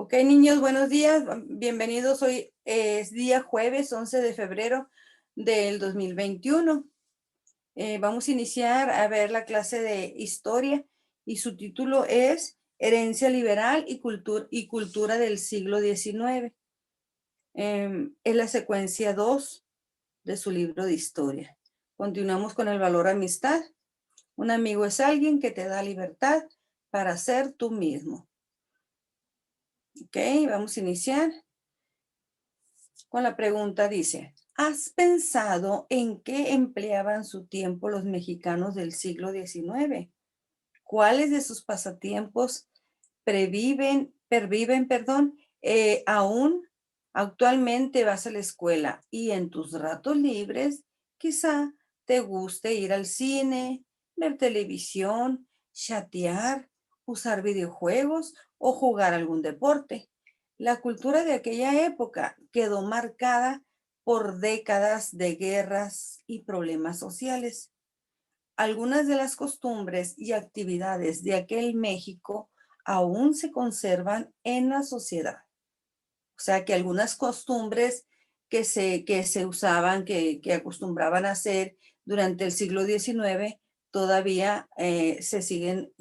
Ok, niños, buenos días. Bienvenidos. Hoy es día jueves 11 de febrero del 2021. Vamos a iniciar a ver la clase de historia y su título es Herencia liberal y cultura del siglo XIX. Es la secuencia 2 de su libro de historia. Continuamos con el valor amistad. Un amigo es alguien que te da libertad para ser tú mismo. Ok, vamos a iniciar con la pregunta. Dice, ¿has pensado en qué empleaban su tiempo los mexicanos del siglo XIX? ¿Cuáles de sus pasatiempos aún actualmente vas a la escuela y en tus ratos libres quizá te guste ir al cine, ver televisión, chatear, usar videojuegos o jugar algún deporte? La cultura de aquella época quedó marcada por décadas de guerras y problemas sociales. Algunas de las costumbres y actividades de aquel México aún se conservan en la sociedad. O sea que algunas costumbres que se usaban, que acostumbraban a hacer durante el siglo XIX, todavía se siguen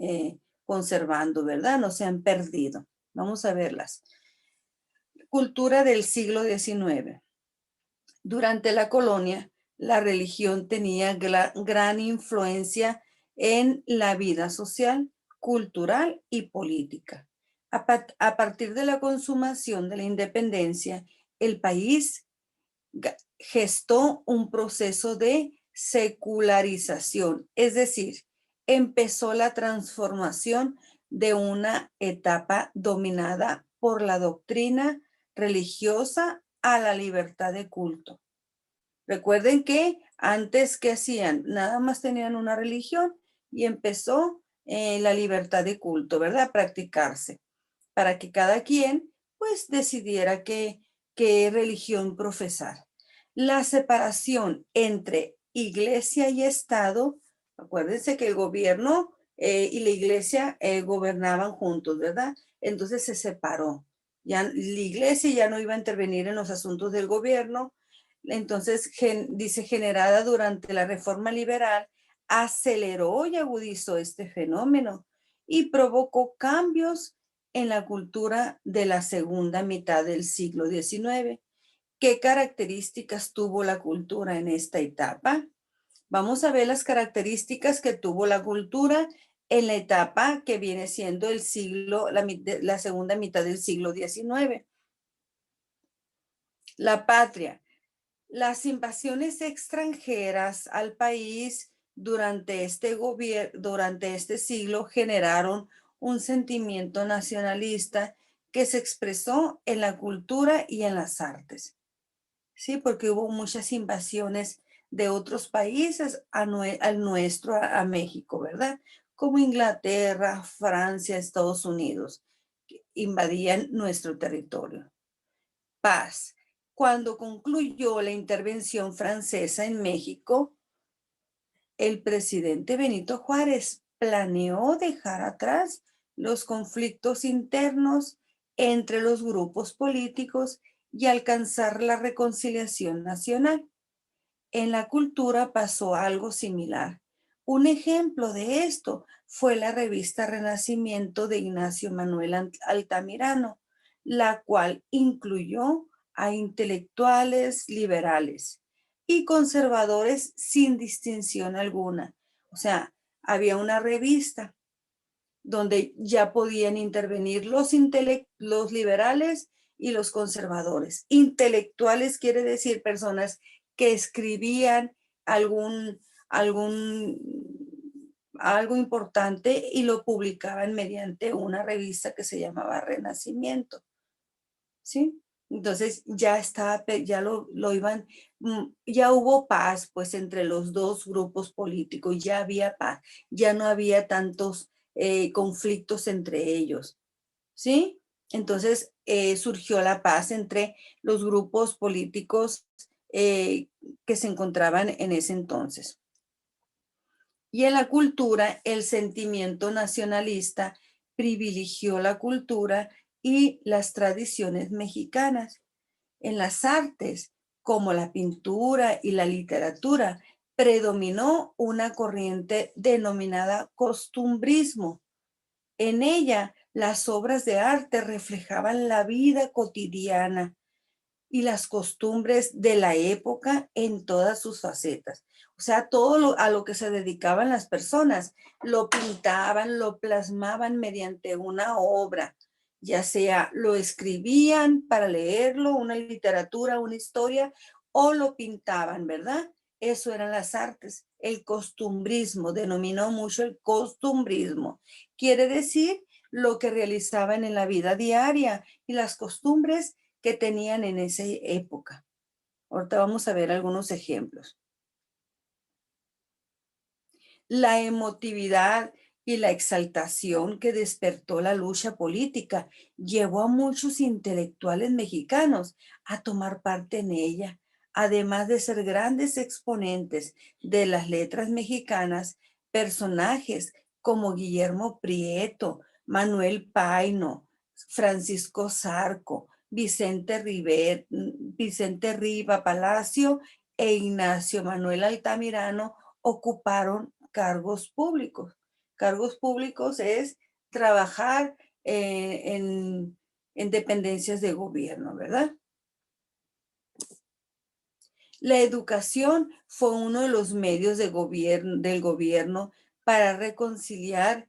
conservando, ¿verdad? No se han perdido. Vamos a verlas. Cultura del siglo XIX. Durante la colonia, la religión tenía gran influencia en la vida social, cultural y política. A partir de la consumación de la independencia, el país gestó un proceso de secularización, es decir, empezó la transformación de una etapa dominada por la doctrina religiosa a la libertad de culto. Recuerden que antes, ¿qué hacían? Nada más tenían una religión y empezó la libertad de culto, ¿verdad? A practicarse, para que cada quien pues decidiera qué religión profesar. La separación entre iglesia y Estado, acuérdense que el gobierno y la iglesia gobernaban juntos, ¿verdad? Entonces se separó. Ya la iglesia ya no iba a intervenir en los asuntos del gobierno. Entonces, dice, generada durante la Reforma Liberal, aceleró y agudizó este fenómeno y provocó cambios en la cultura de la segunda mitad del siglo XIX. ¿Qué características tuvo la cultura en esta etapa? Vamos a ver las características que tuvo la cultura en la etapa que viene siendo la segunda mitad del siglo XIX. La patria. Las invasiones extranjeras al país durante este siglo generaron un sentimiento nacionalista que se expresó en la cultura y en las artes. Sí, porque hubo muchas invasiones de otros países al nuestro, a México, ¿verdad? Como Inglaterra, Francia, Estados Unidos, que invadían nuestro territorio. Paz. Cuando concluyó la intervención francesa en México, el presidente Benito Juárez planeó dejar atrás los conflictos internos entre los grupos políticos y alcanzar la reconciliación nacional. En la cultura pasó algo similar. Un ejemplo de esto fue la revista Renacimiento de Ignacio Manuel Altamirano, la cual incluyó a intelectuales liberales y conservadores sin distinción alguna. O sea, había una revista donde ya podían intervenir los liberales y los conservadores. Intelectuales quiere decir personas que escribían algo importante y lo publicaban mediante una revista que se llamaba Renacimiento, ¿sí? Entonces ya hubo paz pues entre los dos grupos políticos, ya había paz, ya no había tantos conflictos entre ellos, ¿sí? Entonces surgió la paz entre los grupos políticos que se encontraban en ese entonces. Y en la cultura, el sentimiento nacionalista privilegió la cultura y las tradiciones mexicanas. En las artes, como la pintura y la literatura, predominó una corriente denominada costumbrismo. En ella, las obras de arte reflejaban la vida cotidiana y las costumbres de la época en todas sus facetas. O sea, a lo que se dedicaban las personas, lo pintaban, lo plasmaban mediante una obra, ya sea lo escribían para leerlo, una literatura, una historia, o lo pintaban, ¿verdad? Eso eran las artes. El costumbrismo, denominó mucho el costumbrismo. Quiere decir lo que realizaban en la vida diaria y las costumbres que tenían en esa época. Ahorita vamos a ver algunos ejemplos. La emotividad y la exaltación que despertó la lucha política llevó a muchos intelectuales mexicanos a tomar parte en ella, además de ser grandes exponentes de las letras mexicanas, personajes como Guillermo Prieto, Manuel Paino, Francisco Zarco, Vicente Riva Palacio e Ignacio Manuel Altamirano ocuparon cargos públicos. Cargos públicos es trabajar en dependencias de gobierno, ¿verdad? La educación fue uno de los medios del gobierno para reconciliar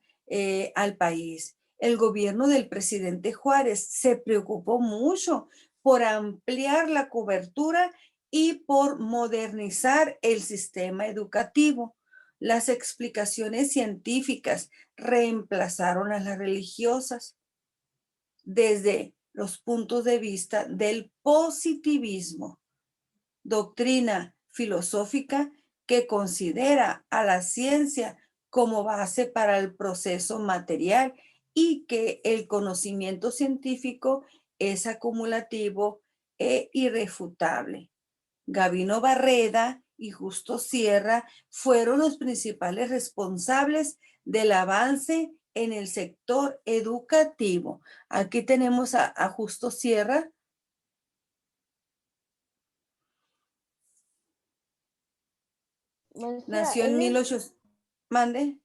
al país. El gobierno del presidente Juárez se preocupó mucho por ampliar la cobertura y por modernizar el sistema educativo. Las explicaciones científicas reemplazaron a las religiosas desde los puntos de vista del positivismo, doctrina filosófica que considera a la ciencia como base para el proceso material y que el conocimiento científico es acumulativo e irrefutable. Gabino Barreda y Justo Sierra fueron los principales responsables del avance en el sector educativo. Aquí tenemos a Justo Sierra. Maestra, Nació en 1800. Mande.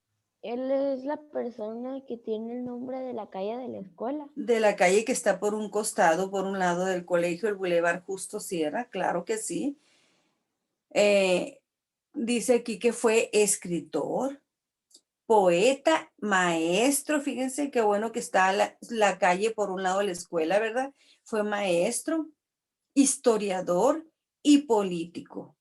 él es la persona que tiene el nombre de la calle de la escuela. De la calle que está por un costado, por un lado del colegio, el Boulevard Justo Sierra, claro que sí. Dice aquí que fue escritor, poeta, maestro. Fíjense qué bueno que está la calle por un lado de la escuela, ¿verdad? Fue maestro, historiador y político.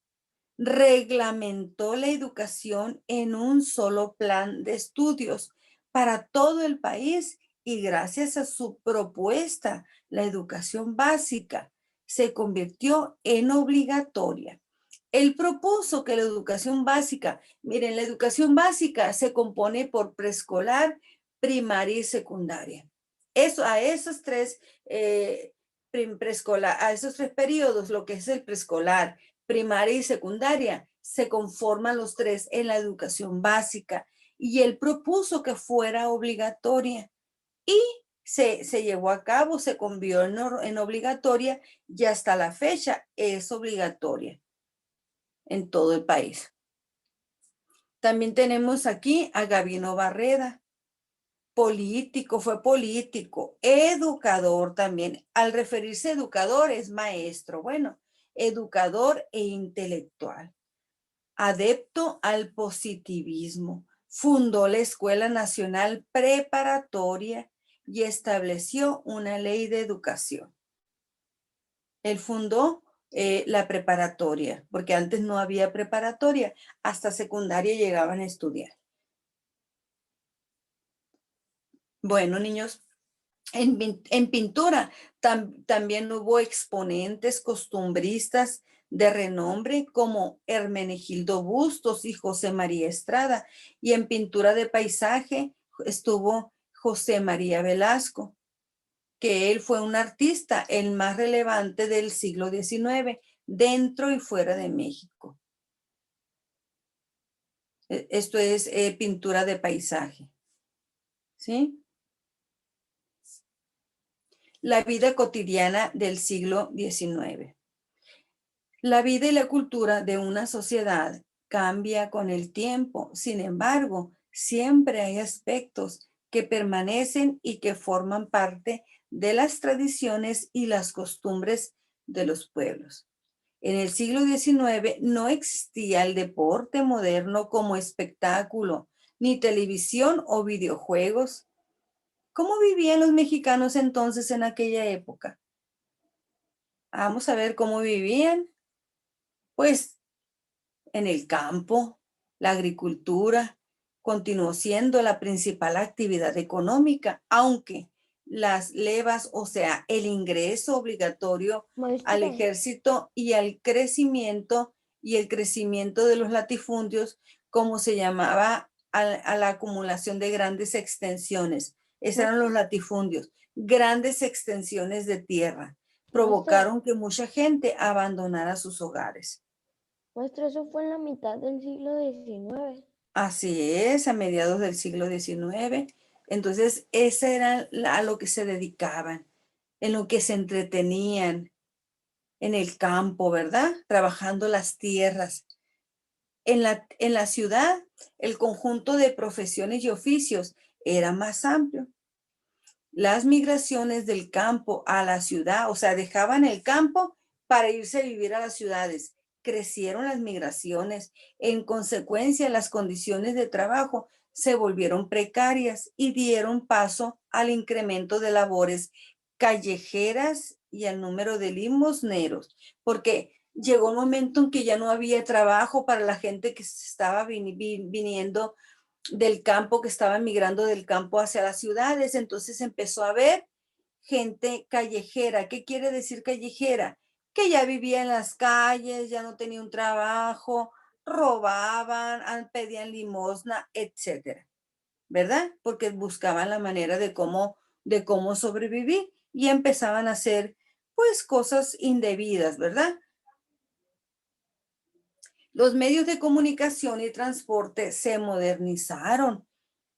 Reglamentó la educación en un solo plan de estudios para todo el país y gracias a su propuesta, la educación básica se convirtió en obligatoria. Él propuso que la educación básica, miren, la educación básica se compone por preescolar, primaria y secundaria. Eso, a esos tres preescolar, a esos tres periodos, lo que es el preescolar, primaria y secundaria, se conforman los tres en la educación básica y él propuso que fuera obligatoria y se llevó a cabo, se convirtió en obligatoria y hasta la fecha es obligatoria en todo el país. También tenemos aquí a Gabino Barreda, político, fue político, educador también. Al referirse a educador es maestro, bueno, educador e intelectual. Adepto al positivismo, fundó la Escuela Nacional Preparatoria y estableció una ley de educación. Él fundó la preparatoria, porque antes no había preparatoria, hasta secundaria llegaban a estudiar. Bueno, niños, en pintura también hubo exponentes costumbristas de renombre como Hermenegildo Bustos y José María Estrada, y en pintura de paisaje estuvo José María Velasco, que él fue un artista el más relevante del siglo XIX dentro y fuera de México. Esto es pintura de paisaje, ¿sí? La vida cotidiana del siglo XIX. La vida y la cultura de una sociedad cambia con el tiempo. Sin embargo, siempre hay aspectos que permanecen y que forman parte de las tradiciones y las costumbres de los pueblos. En el siglo XIX no existía el deporte moderno como espectáculo, ni televisión o videojuegos. ¿Cómo vivían los mexicanos entonces en aquella época? Vamos a ver cómo vivían. Pues en el campo, la agricultura continuó siendo la principal actividad económica, aunque las levas, o sea, el ingreso obligatorio al Maestra, ejército y al crecimiento y el crecimiento de los latifundios, como se llamaba a la acumulación de grandes extensiones. Esos eran los latifundios, grandes extensiones de tierra, maestra, provocaron que mucha gente abandonara sus hogares. maestra, eso fue en la mitad del siglo XIX. Así es, a mediados del siglo XIX. Entonces, ese era a lo que se dedicaban, en lo que se entretenían, en el campo, ¿verdad? Trabajando las tierras. En la ciudad, el conjunto de profesiones y oficios era más amplio. Las migraciones del campo a la ciudad, o sea, dejaban el campo para irse a vivir a las ciudades. Crecieron las migraciones. En consecuencia, las condiciones de trabajo se volvieron precarias y dieron paso al incremento de labores callejeras y al número de limosneros, porque llegó un momento en que ya no había trabajo para la gente que se estaba viniendo del campo, que estaba migrando del campo hacia las ciudades. Entonces empezó a haber gente callejera. ¿Qué quiere decir callejera? Que ya vivía en las calles, ya no tenía un trabajo, robaban, pedían limosna, etcétera, ¿verdad? Porque buscaban la manera de cómo sobrevivir y empezaban a hacer, pues, cosas indebidas, ¿verdad? Los medios de comunicación y transporte se modernizaron.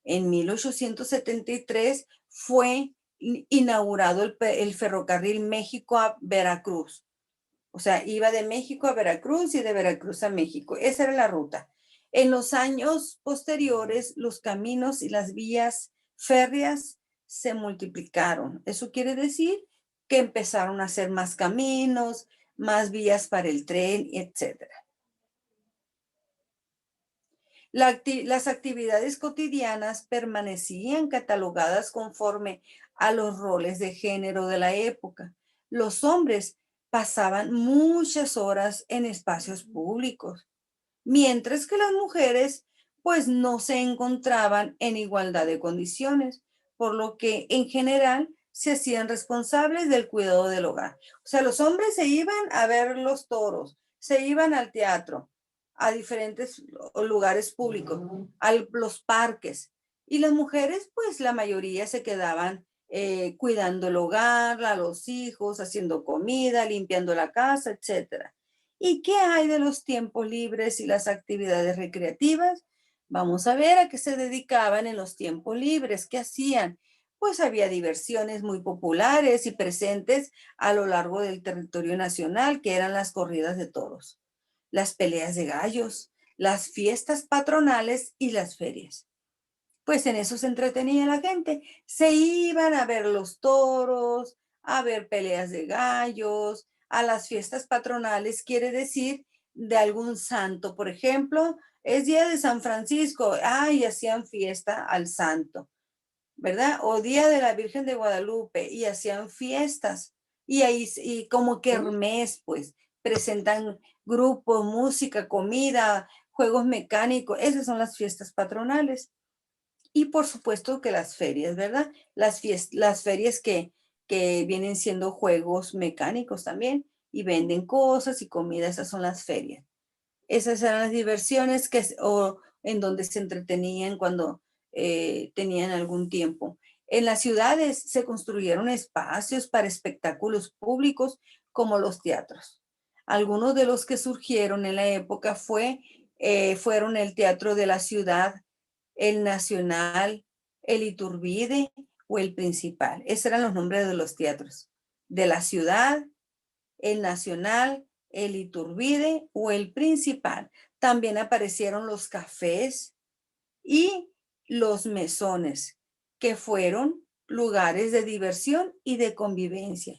En 1873 fue inaugurado el ferrocarril México a Veracruz. O sea, iba de México a Veracruz y de Veracruz a México. Esa era la ruta. En los años posteriores, los caminos y las vías férreas se multiplicaron. Eso quiere decir que empezaron a hacer más caminos, más vías para el tren, etcétera. Las actividades cotidianas permanecían catalogadas conforme a los roles de género de la época. Los hombres pasaban muchas horas en espacios públicos, mientras que las mujeres pues no se encontraban en igualdad de condiciones, por lo que en general se hacían responsables del cuidado del hogar. O sea, los hombres se iban a ver los toros, se iban al teatro, a diferentes lugares públicos, a los parques, y las mujeres pues la mayoría se quedaban cuidando el hogar, a los hijos, haciendo comida, limpiando la casa, etcétera. ¿Y qué hay de los tiempos libres y las actividades recreativas? Vamos a ver a qué se dedicaban en los tiempos libres, qué hacían. Pues había diversiones muy populares y presentes a lo largo del territorio nacional, que eran las corridas de toros, las peleas de gallos, las fiestas patronales y las ferias. Pues en eso se entretenía la gente. Se iban a ver los toros, a ver peleas de gallos, a las fiestas patronales, quiere decir de algún santo. Por ejemplo, es día de San Francisco, y hacían fiesta al santo, ¿verdad? O día de la Virgen de Guadalupe y hacían fiestas. Y ahí, y como kermés, pues, presentan grupos, música, comida, juegos mecánicos. Esas son las fiestas patronales. Y por supuesto que las ferias, ¿verdad? Las ferias que vienen siendo juegos mecánicos también y venden cosas y comida, esas son las ferias. Esas eran las diversiones o en donde se entretenían cuando tenían algún tiempo. En las ciudades se construyeron espacios para espectáculos públicos como los teatros. Algunos de los que surgieron en la época fueron el Teatro de la Ciudad, el Nacional, el Iturbide o el Principal. Esos eran los nombres de los teatros. De la ciudad, el Nacional, el Iturbide o el Principal. También aparecieron los cafés y los mesones, que fueron lugares de diversión y de convivencia,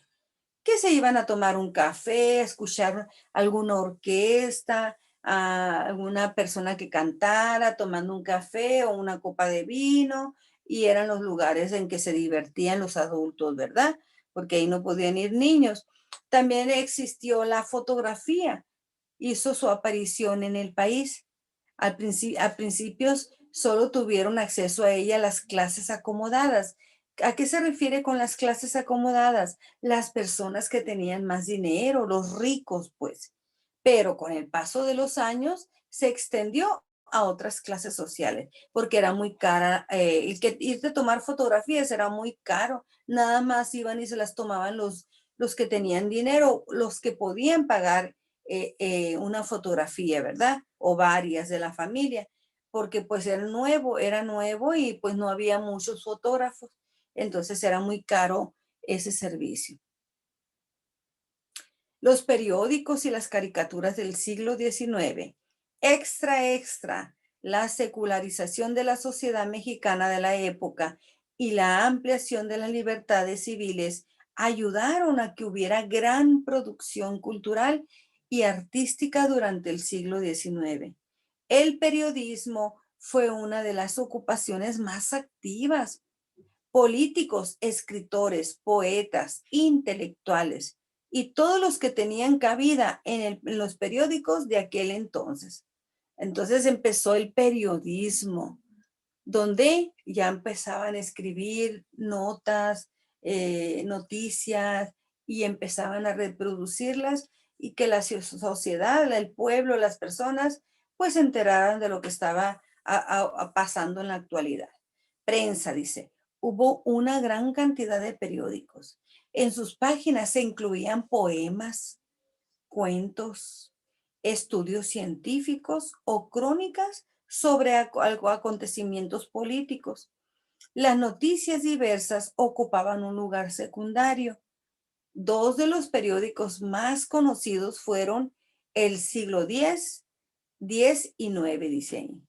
que se iban a tomar un café, a escuchar alguna orquesta, a alguna persona que cantara, tomando un café o una copa de vino, y eran los lugares en que se divertían los adultos, ¿verdad? Porque ahí no podían ir niños. También existió la fotografía, hizo su aparición en el país. A principios solo tuvieron acceso a ella las clases acomodadas. ¿A qué se refiere con las clases acomodadas? Las personas que tenían más dinero, los ricos, pues. Pero con el paso de los años se extendió a otras clases sociales, porque era muy cara, irte a tomar fotografías era muy caro. Nada más iban y se las tomaban los que tenían dinero, los que podían pagar una fotografía, ¿verdad? O varias de la familia, porque pues era nuevo y pues no había muchos fotógrafos, entonces era muy caro ese servicio. Los periódicos y las caricaturas del siglo XIX, extra, la secularización de la sociedad mexicana de la época y la ampliación de las libertades civiles ayudaron a que hubiera gran producción cultural y artística durante el siglo XIX. El periodismo fue una de las ocupaciones más activas. Políticos, escritores, poetas, intelectuales y todos los que tenían cabida en los periódicos de aquel entonces. Entonces empezó el periodismo, donde ya empezaban a escribir notas, noticias y empezaban a reproducirlas y que la sociedad, el pueblo, las personas, pues se enteraran de lo que estaba pasando en la actualidad. Prensa, dice, hubo una gran cantidad de periódicos. En sus páginas se incluían poemas, cuentos, estudios científicos o crónicas sobre acontecimientos políticos. Las noticias diversas ocupaban un lugar secundario. Dos de los periódicos más conocidos fueron El Siglo X y IX, dice ahí.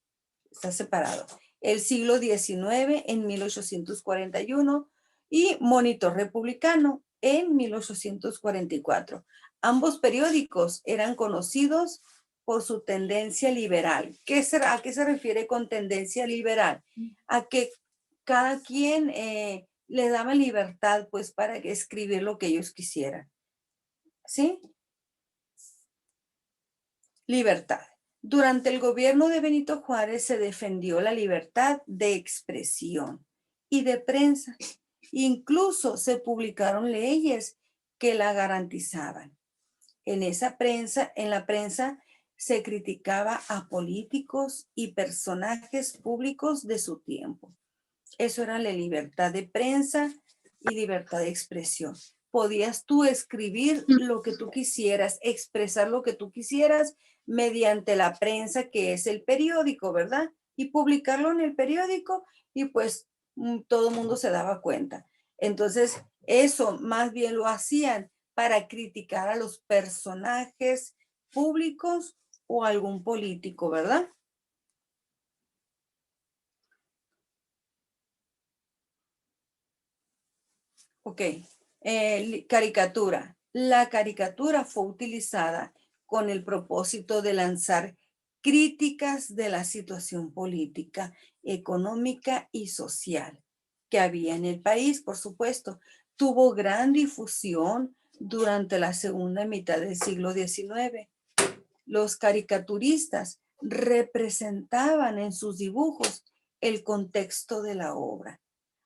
Está separado. El Siglo XIX en 1841 y Monitor Republicano en 1844. Ambos periódicos eran conocidos por su tendencia liberal. ¿A qué se refiere con tendencia liberal? A que cada quien le daba libertad pues para escribir lo que ellos quisieran. ¿Sí? Libertad. Durante el gobierno de Benito Juárez se defendió la libertad de expresión y de prensa. Incluso se publicaron leyes que la garantizaban. En la prensa se criticaba a políticos y personajes públicos de su tiempo. Eso era la libertad de prensa y libertad de expresión. Podías tú escribir lo que tú quisieras, expresar lo que tú quisieras mediante la prensa, que es el periódico, ¿verdad? Y publicarlo en el periódico y pues todo el mundo se daba cuenta. Entonces, eso más bien lo hacían para criticar a los personajes públicos o algún político, ¿verdad? Ok. Caricatura. La caricatura fue utilizada con el propósito de lanzar críticas de la situación política, económica y social que había en el país, por supuesto. Tuvo gran difusión durante la segunda mitad del siglo XIX. Los caricaturistas representaban en sus dibujos el contexto de la obra.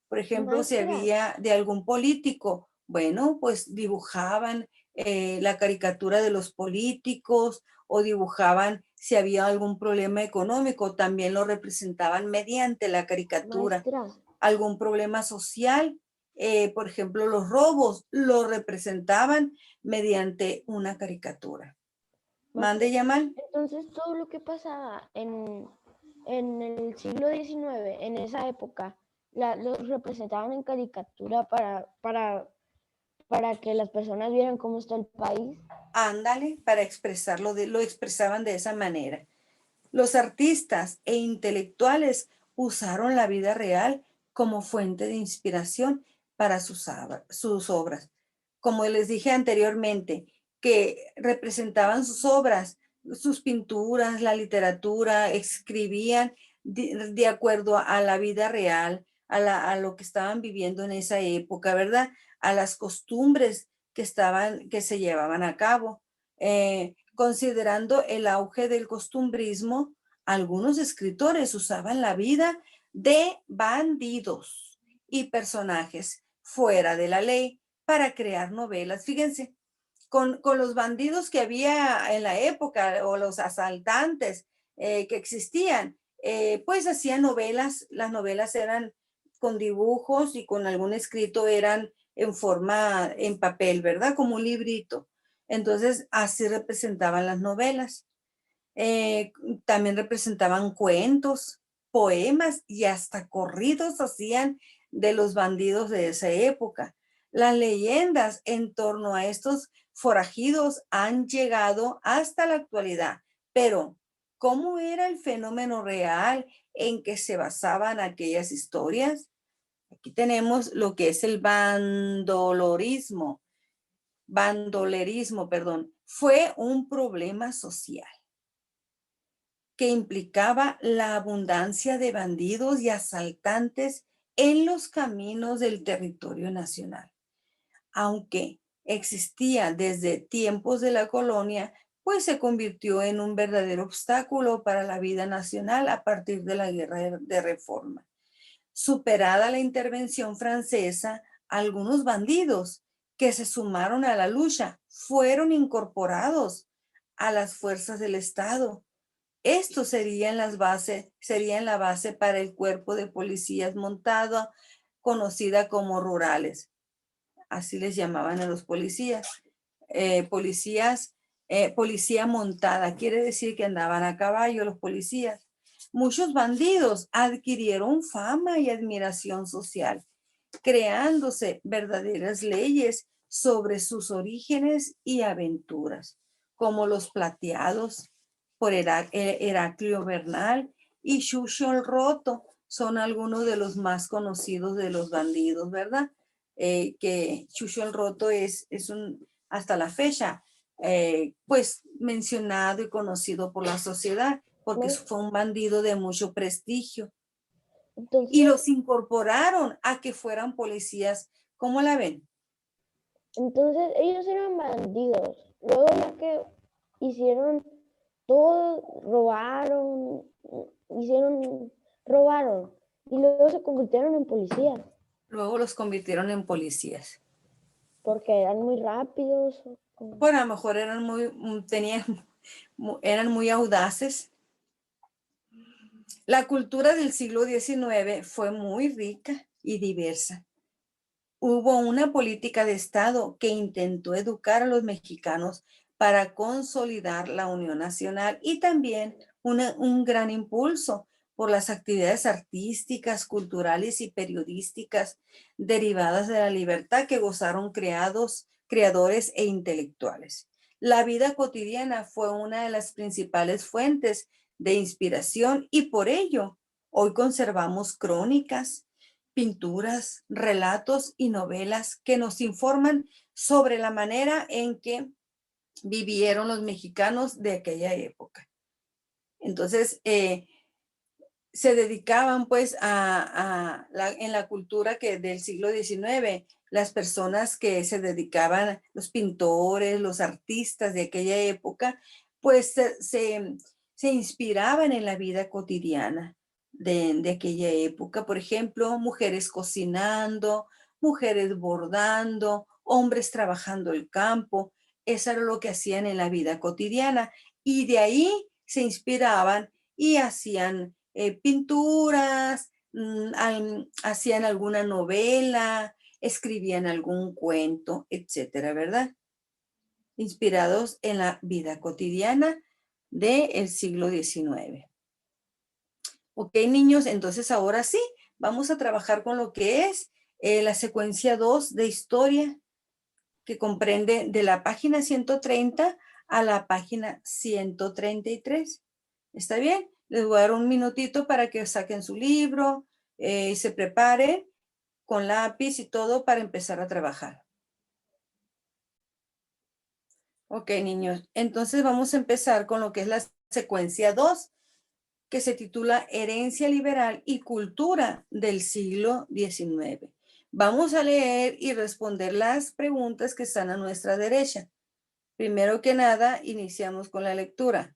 Por ejemplo, si Maestra, había de algún político, bueno, pues dibujaban la caricatura de los políticos o dibujaban si había algún problema económico, también lo representaban mediante la caricatura. maestra, Algún problema social, por ejemplo, los robos, lo representaban mediante una caricatura. maestra. Mande, Yamal. Entonces todo lo que pasaba en el siglo XIX, en esa época, los representaban en caricatura para que las personas vieran cómo está el país. Ándale, para expresarlo, lo expresaban de esa manera. Los artistas e intelectuales usaron la vida real como fuente de inspiración para sus obras. Como les dije anteriormente, que representaban sus obras, sus pinturas, la literatura, escribían de acuerdo a la vida real, a lo que estaban viviendo en esa época, ¿verdad? A las costumbres que se llevaban a cabo. Considerando el auge del costumbrismo, algunos escritores usaban la vida de bandidos y personajes fuera de la ley para crear novelas. Fíjense, con los bandidos que había en la época o los asaltantes que existían, pues hacían novelas. Las novelas eran con dibujos y con algún escrito, eran en forma, en papel, ¿verdad? Como un librito. Entonces, así representaban las novelas. Eh, También representaban cuentos, poemas y hasta corridos hacían de los bandidos de esa época. Las leyendas en torno a estos forajidos han llegado hasta la actualidad, pero ¿cómo era el fenómeno real en que se basaban aquellas historias? Aquí tenemos lo que es el bandolerismo, perdón, fue un problema social que implicaba la abundancia de bandidos y asaltantes en los caminos del territorio nacional. Aunque existía desde tiempos de la colonia, pues se convirtió en un verdadero obstáculo para la vida nacional a partir de la Guerra de Reforma. Superada la intervención francesa, algunos bandidos que se sumaron a la lucha fueron incorporados a las fuerzas del Estado. Esto sería la base para el cuerpo de policías montado, conocida como rurales. Así les llamaban a los policías. Policía montada, quiere decir que andaban a caballo los policías. Muchos bandidos adquirieron fama y admiración social, creándose verdaderas leyes sobre sus orígenes y aventuras, como los plateados por Heraclio Bernal y Chucho el Roto. Son algunos de los más conocidos de los bandidos, ¿verdad? Que Chucho el Roto hasta la fecha, pues mencionado y conocido por la sociedad, porque ¿No? fue un bandido de mucho prestigio. Y Entonces, los incorporaron a que fueran policías. ¿Cómo la ven? entonces ellos eran bandidos. Luego ya que hicieron todo, robaron y luego se convirtieron en policías Luego los convirtieron en policías. porque eran muy rápidos. Bueno, a lo mejor eran muy audaces. La cultura del siglo XIX fue muy rica y diversa. Hubo una política de Estado que intentó educar a los mexicanos para consolidar la unión nacional y también un gran impulso por las actividades artísticas, culturales y periodísticas derivadas de la libertad que gozaron creadores e intelectuales. La vida cotidiana fue una de las principales fuentes de inspiración y por ello hoy conservamos crónicas, pinturas, relatos y novelas que nos informan sobre la manera en que vivieron los mexicanos de aquella época. Entonces, se dedicaban pues en la cultura del siglo XIX, las personas que se dedicaban, los pintores, los artistas de aquella época, pues se inspiraban en la vida cotidiana de aquella época. Por ejemplo, mujeres cocinando, mujeres bordando, hombres trabajando el campo. Eso era lo que hacían en la vida cotidiana. Y de ahí se inspiraban y hacían pinturas, hacían alguna novela, escribían algún cuento, etcétera, ¿verdad? Inspirados en la vida cotidiana del siglo XIX. Ok, niños, entonces ahora sí, vamos a trabajar con lo que es la secuencia 2 de historia, que comprende de la página 130 a la página 133. ¿Está bien? Les voy a dar un minutito para que saquen su libro y se preparen con lápiz y todo para empezar a trabajar. Ok, niños. Entonces vamos a empezar con lo que es la secuencia 2, que se titula Herencia liberal y cultura del siglo XIX. Vamos a leer y responder las preguntas que están a nuestra derecha. Primero que nada, iniciamos con la lectura.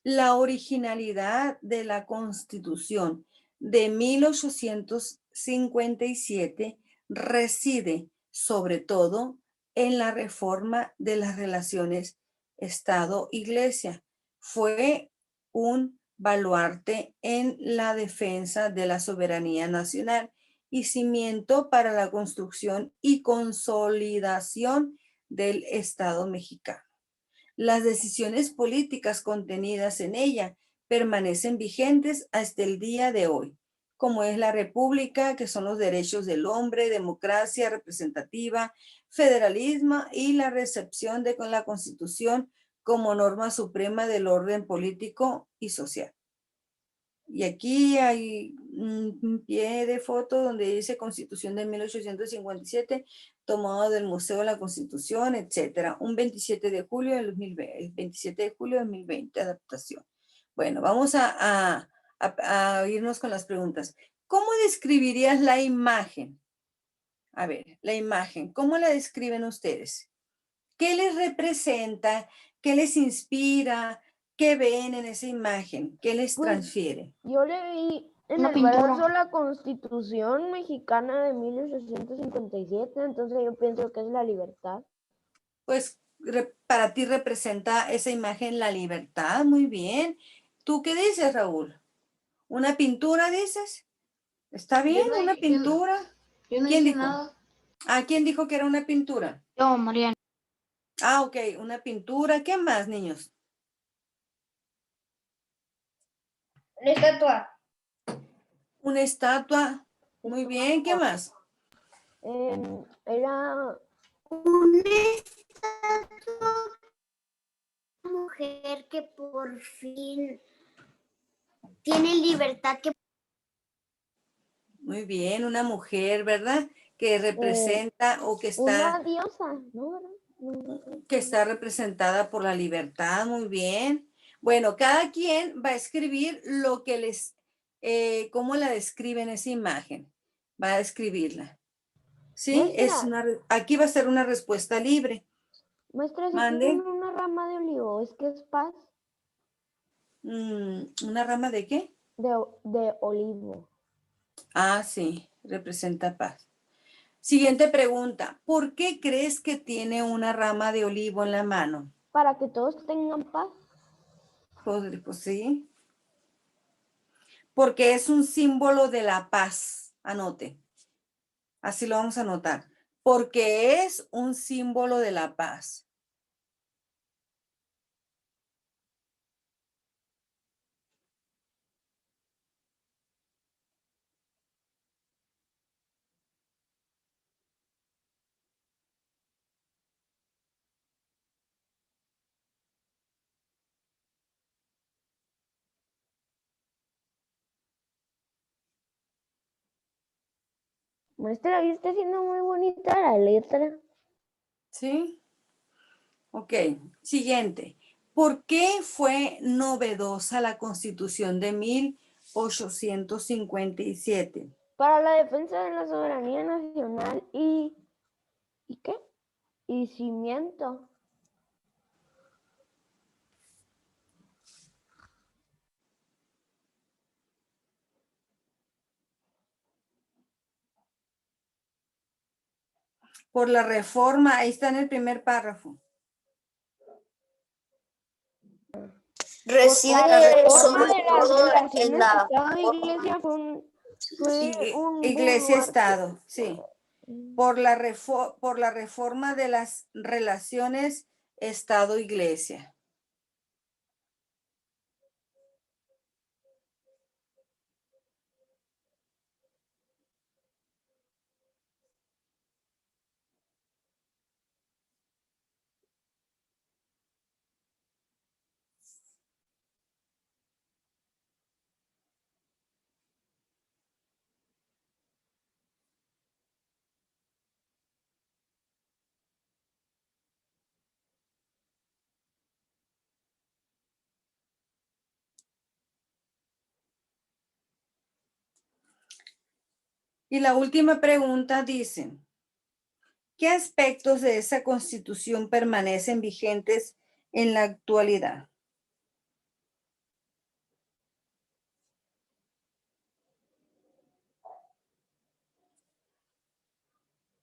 La originalidad de la Constitución de 1857 reside sobre todo en la reforma de las relaciones Estado-Iglesia. Fue un baluarte en la defensa de la soberanía nacional y cimiento para la construcción y consolidación del Estado mexicano. Las decisiones políticas contenidas en ella permanecen vigentes hasta el día de hoy, como es la república, que son los derechos del hombre, democracia representativa, federalismo y la recepción de la Constitución como norma suprema del orden político y social. Y aquí hay un pie de foto donde dice Constitución de 1857, tomado del Museo de la Constitución, etcétera. Un 27 de julio del 2020, el 27 de julio de 2020, adaptación. Bueno, vamos a irnos con las preguntas. ¿Cómo describirías la imagen? A ver, la imagen, ¿cómo la describen ustedes? ¿Qué les representa? ¿Qué les inspira? ¿Qué ven en esa imagen? ¿Qué les transfiere? Yo leí en Una el pintura. brazo la Constitución mexicana de 1857, entonces yo pienso que es la libertad. Pues para ti representa esa imagen la libertad, muy bien. ¿Tú qué dices, Raúl? ¿Una pintura dices? ¿Está bien? Yo no ¿Una dije- pintura? Yo no ¿Quién dije dijo? nada. ¿A quién dijo que era una pintura? Yo, Mariana. Ah, ok, una pintura. ¿Qué más, niños? Una estatua. Una estatua. Muy bien, ¿qué más? Era Una estatua, una mujer que por fin tiene libertad, que Muy bien, una mujer, ¿verdad? Que representa o que una está, diosa, ¿no? ¿Verdad? que está representada por la libertad, muy bien. Bueno, cada quien va a escribir lo que les, cómo la describen esa imagen. Va a describirla. ¿Sí? Maestra. Aquí va a ser una respuesta libre. Maestra, si Mande. tienen una rama de olivo, ¿es que es paz? ¿Una rama de qué? De olivo. Ah, sí, representa paz. Siguiente pregunta. ¿Por qué crees que tiene una rama de olivo en la mano? Para que todos tengan paz. Pues sí. Porque es un símbolo de la paz. Anote. Así lo vamos a anotar. Porque es un símbolo de la paz. Maestra, hoy está siendo muy bonita la letra. ¿Sí? Ok. Siguiente. ¿Por qué fue novedosa la Constitución de 1857? Para la defensa de la soberanía nacional ¿y qué? Y cimiento. Por la reforma, ahí está en el primer párrafo. reside sobre De las todo en relaciones la Estado-Iglesia fue un Iglesia-Estado, sí. Por la reforma de las relaciones Estado-Iglesia. Y la última pregunta dice, ¿qué aspectos de esa Constitución permanecen vigentes en la actualidad?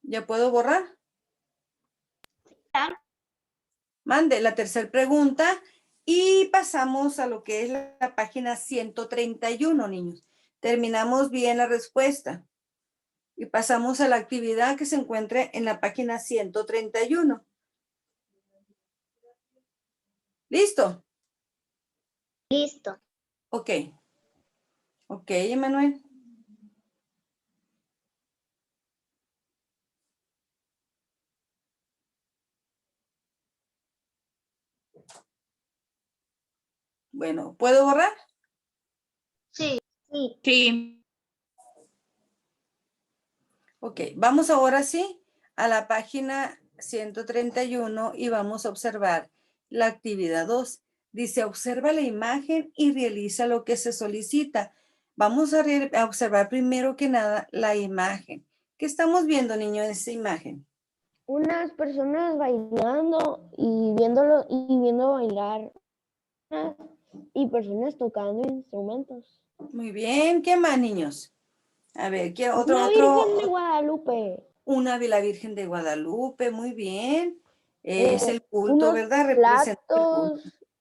¿Ya puedo borrar? Claro. Mande la tercera pregunta y pasamos a lo que es la página 131, niños. Terminamos bien la respuesta y pasamos a la actividad que se encuentra en la página 131. ¿Listo? Listo. Ok. Ok, Emanuel. Bueno, ¿puedo borrar? Sí. Sí. Sí. Ok, vamos ahora sí a la página 131 y vamos a observar la actividad 2. Dice, observa la imagen y realiza lo que se solicita. Vamos a observar primero que nada la imagen. ¿Qué estamos viendo, niño, en esta imagen? Unas personas bailando y viendo bailar y personas tocando instrumentos. Muy bien, ¿qué más, niños? A ver, ¿qué Una Virgen de Guadalupe. Una de la Virgen de Guadalupe, muy bien. Es el culto, Unos ¿verdad? Representa el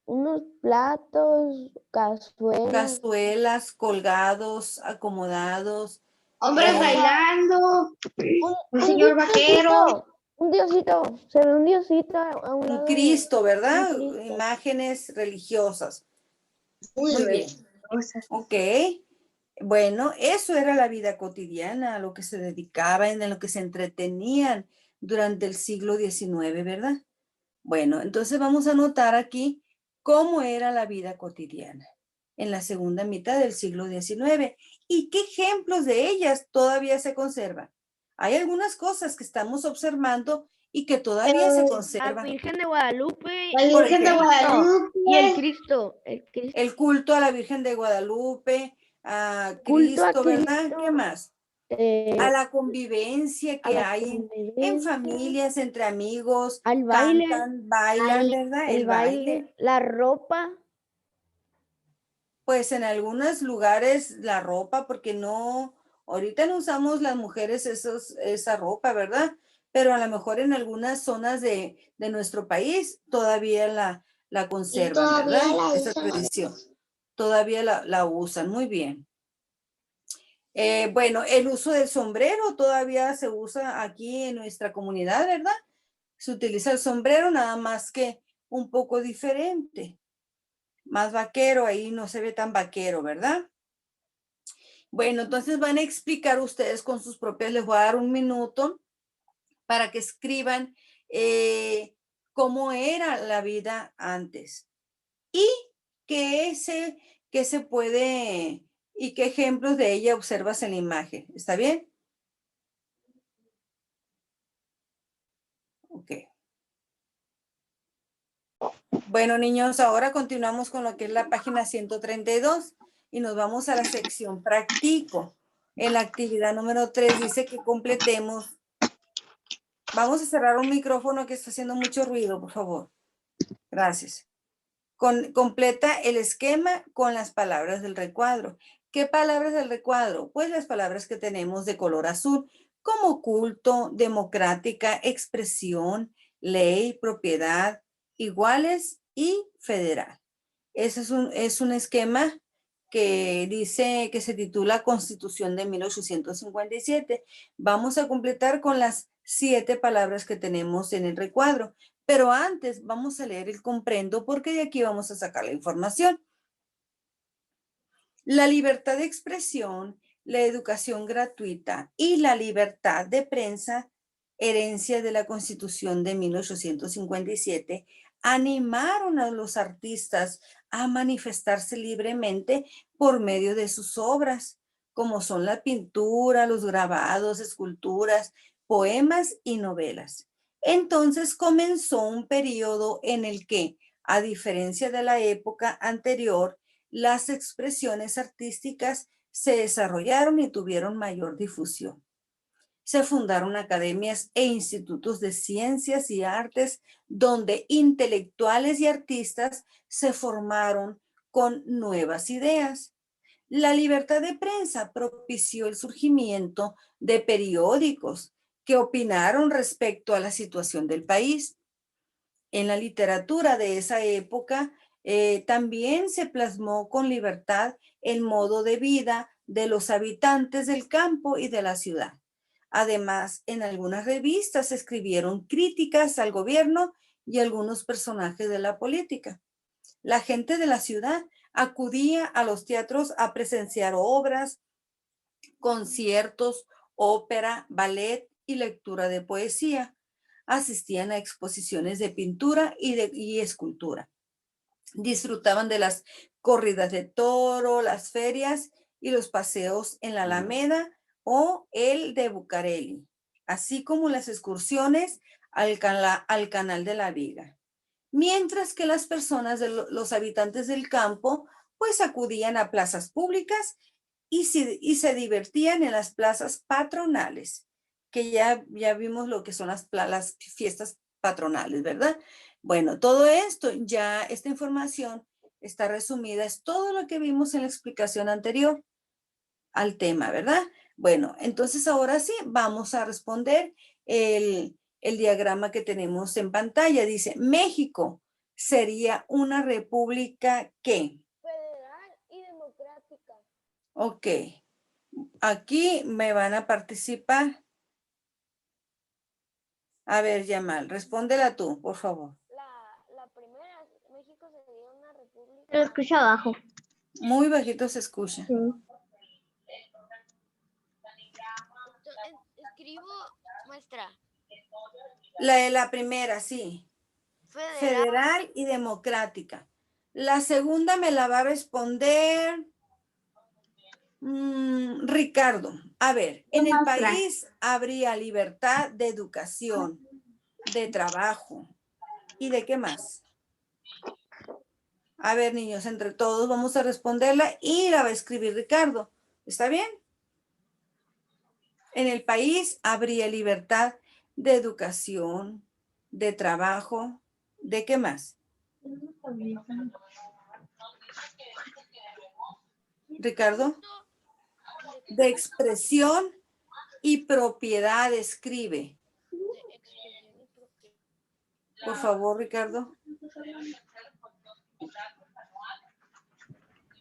culto. platos, cazuelas. Cazuelas, colgados, acomodados. Hombres bailando. Un señor vaquero. Un diosito, se ve un diosito a un Un lado. Cristo, ¿verdad? Un Cristo. Imágenes religiosas. Muy Muy bien. religiosas. Ok. Bueno, eso era la vida cotidiana, a lo que se dedicaban, en lo que se entretenían durante el siglo XIX, ¿verdad? Bueno, entonces vamos a anotar aquí cómo era la vida cotidiana en la segunda mitad del siglo XIX y qué ejemplos de ellas todavía se conservan. Hay algunas cosas que estamos observando y que todavía se La conservan. Virgen de Guadalupe La Virgen de Guadalupe. y el Cristo. El culto a la Virgen de Guadalupe, a Culto a Cristo, ¿verdad? Cristo, ¿Qué más? A la convivencia que hay en familias, entre amigos, al baile, cantan, bailan, ¿verdad? el baile, la ropa. Pues en algunos lugares la ropa, porque no, ahorita no usamos las mujeres esa ropa, ¿verdad? Pero a lo mejor en algunas zonas de nuestro país todavía la Y conservan, todavía ¿verdad? la Esa usan. tradición. Todavía la usan, muy bien. Bueno, el uso del sombrero todavía se usa aquí en nuestra comunidad, ¿verdad? Se utiliza el sombrero nada más que un poco diferente. Más vaquero, ahí no se ve tan vaquero, ¿verdad? Bueno, entonces van a explicar ustedes con sus propias, les voy a dar un minuto para que escriban cómo era la vida antes y qué se puede y qué ejemplos de ella observas en la imagen. ¿Está bien? Ok. Bueno, niños, ahora continuamos con lo que es la página 132 y nos vamos a la sección practico. En la actividad número 3 dice que completemos. Vamos a cerrar un micrófono que está haciendo mucho ruido, por favor. Gracias. Completa el esquema con las palabras del recuadro. ¿Qué palabras del recuadro? Pues las palabras que tenemos de color azul, como culto, democrática, expresión, ley, propiedad, iguales y federal. Ese es un esquema que dice que se titula Constitución de 1857. Vamos a completar con las 7 palabras que tenemos en el recuadro. Pero antes vamos a leer el comprendo porque de aquí vamos a sacar la información. La libertad de expresión, la educación gratuita y la libertad de prensa, herencia de la Constitución de 1857, animaron a los artistas a manifestarse libremente por medio de sus obras, como son la pintura, los grabados, esculturas, poemas y novelas. Entonces comenzó un periodo en el que, a diferencia de la época anterior, las expresiones artísticas se desarrollaron y tuvieron mayor difusión. Se fundaron academias e institutos de ciencias y artes donde intelectuales y artistas se formaron con nuevas ideas. La libertad de prensa propició el surgimiento de periódicos que opinaron respecto a la situación del país. En la literatura de esa época también se plasmó con libertad el modo de vida de los habitantes del campo y de la ciudad. Además, en algunas revistas se escribieron críticas al gobierno y algunos personajes de la política. La gente de la ciudad acudía a los teatros a presenciar obras, conciertos, ópera, ballet y lectura de poesía. Asistían a exposiciones de pintura y escultura. Disfrutaban de las corridas de toro, las ferias y los paseos en la Alameda o el de Bucareli, así como las excursiones al Canal de la Viga. Mientras que las personas, los habitantes del campo, pues acudían a plazas públicas y se divertían en las plazas patronales, que ya vimos lo que son las fiestas patronales, ¿verdad? Bueno, todo esto, ya esta información está resumida, es todo lo que vimos en la explicación anterior al tema, ¿verdad? Bueno, entonces ahora sí, vamos a responder el diagrama que tenemos en pantalla. Dice, México sería una república, ¿qué? Federal y democrática. Ok. Aquí me van a participar. A ver, Yamal, respóndela tú, por favor. La primera, México sería una república. Lo escucho abajo. Muy bajito se escucha. Escribo, maestra. La primera, sí. Federal y democrática. La segunda me la va a responder Ricardo. A ver, en el país habría libertad de educación, de trabajo y de qué más. A ver, niños, entre todos vamos a responderla y la va a escribir Ricardo. ¿Está bien? En el país habría libertad de educación, de trabajo, ¿de qué más? Ricardo, de expresión y propiedad, escribe. Por favor, Ricardo.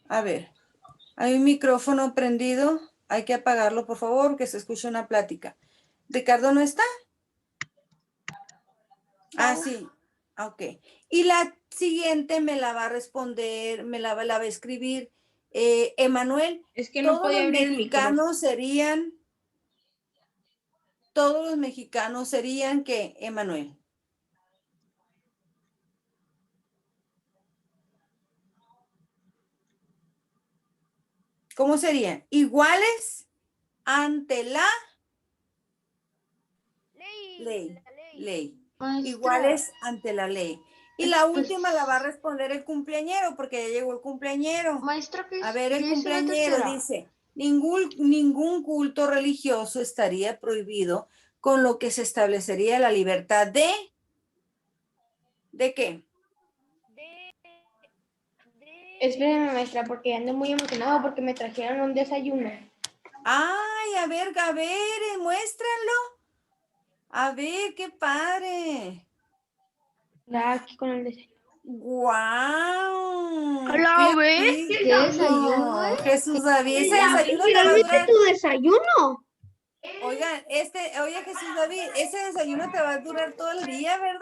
A ver, hay un micrófono prendido. Hay que apagarlo, por favor, que se escuche una plática. ¿Ricardo no está? Ah, sí. Ok. Y la siguiente me la va a responder, la va a escribir Emanuel. Es que no podía abrir el micrófono. Todos los mexicanos serían, ¿qué, Emanuel? ¿Cómo serían? Iguales ante la ley. Iguales ante la ley. Y la última la va a responder el cumpleañero, porque ya llegó el cumpleañero. Maestra, ¿qué es? A ver, el ¿Qué dice la cumpleañero tercera? dice, ningún culto religioso estaría prohibido, con lo que se establecería la libertad ¿de qué? Espérenme, maestra, porque ando muy emocionado porque me trajeron un desayuno. Ay, a ver, muéstranlo. A ver, qué padre. Aquí con el desayuno. ¡Guau! Hola, ¿ves? ¡Qué ¿Qué desayuno? Jesús David, ese desayuno te va a Finalmente durar. tu desayuno. Oigan, oye Jesús David, ese desayuno te va a durar todo el día, ¿verdad?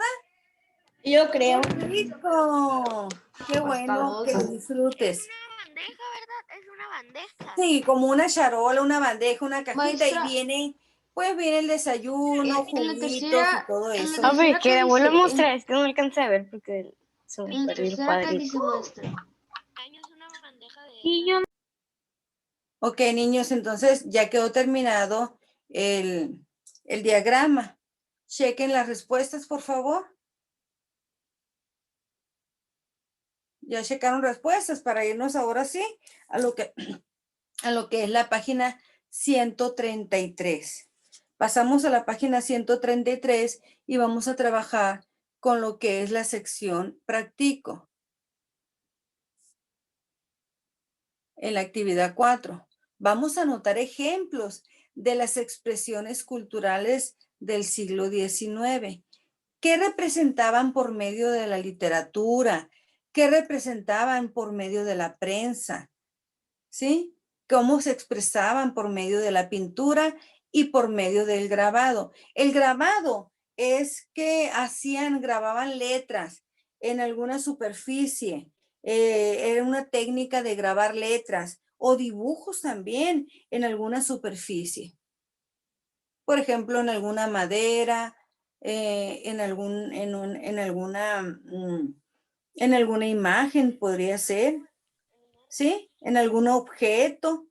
Yo creo. ¡Qué rico! ¡Qué bueno que lo disfrutes! Una bandeja, ¿verdad? Es una bandeja. Sí, como una charola, una bandeja, una cajita Maestra, y viene el desayuno, en la juguitos tercera, y todo en la eso. tercera- A ver, que la vuelva a dice? mostrar, es que no me alcancé a ver porque se me En la perdió el tercera, ¿qué cuadrito. dice, maestra? Es una bandeja de... Y yo Ok, niños, entonces ya quedó terminado el diagrama. Chequen las respuestas, por favor. Ya checaron respuestas para irnos ahora sí a lo que a lo que es la página 133. Pasamos a la página 133 y vamos a trabajar con lo que es la sección practico. En la actividad 4, vamos a anotar ejemplos de las expresiones culturales del siglo XIX. ¿Qué representaban por medio de la literatura? ¿Qué representaban por medio de la prensa? ¿Sí? ¿Cómo se expresaban por medio de la pintura y por medio del grabado? El grabado es que grababan letras en alguna superficie. Era una técnica de grabar letras o dibujos también en alguna superficie. Por ejemplo, en alguna madera, en alguna imagen podría ser, ¿sí? En algún objeto,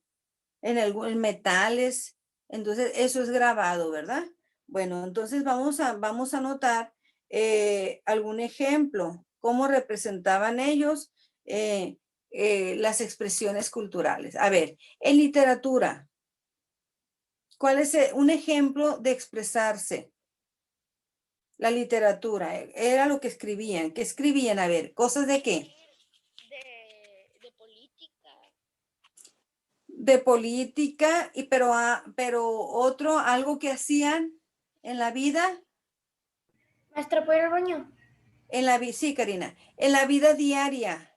en metales. Entonces, eso es grabado, ¿verdad? Bueno, entonces vamos a anotar algún ejemplo, cómo representaban ellos las expresiones culturales. A ver, en literatura, ¿cuál es un ejemplo de expresarse? La literatura, era lo que escribían. ¿Qué escribían? A ver, ¿cosas de qué? De política. De política, pero algo que hacían en la vida, Maestra, ¿puedo ir al baño? sí, Karina, en la vida diaria.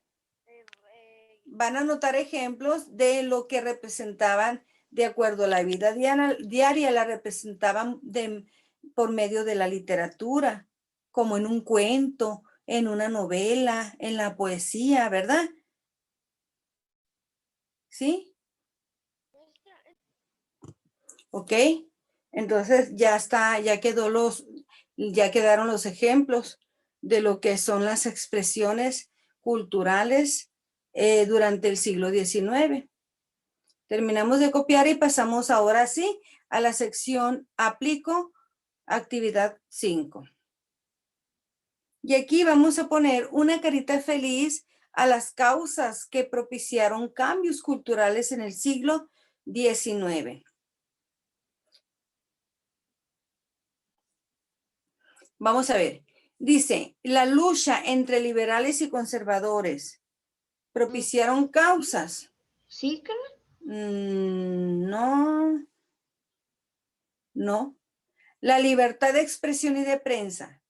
Van a notar ejemplos de lo que representaban de acuerdo a la vida diaria, la representaban por medio de la literatura, como en un cuento, en una novela, en la poesía, ¿verdad? ¿Sí? ¿Ok? Entonces ya está, ya quedaron los ejemplos de lo que son las expresiones culturales durante el siglo XIX. Terminamos de copiar y pasamos ahora sí a la sección Aplico, actividad 5. Y aquí vamos a poner una carita feliz a las causas que propiciaron cambios culturales en el siglo XIX. Vamos a ver. Dice, la lucha entre liberales y conservadores propiciaron causas. Sí, No. No. La libertad de expresión y de prensa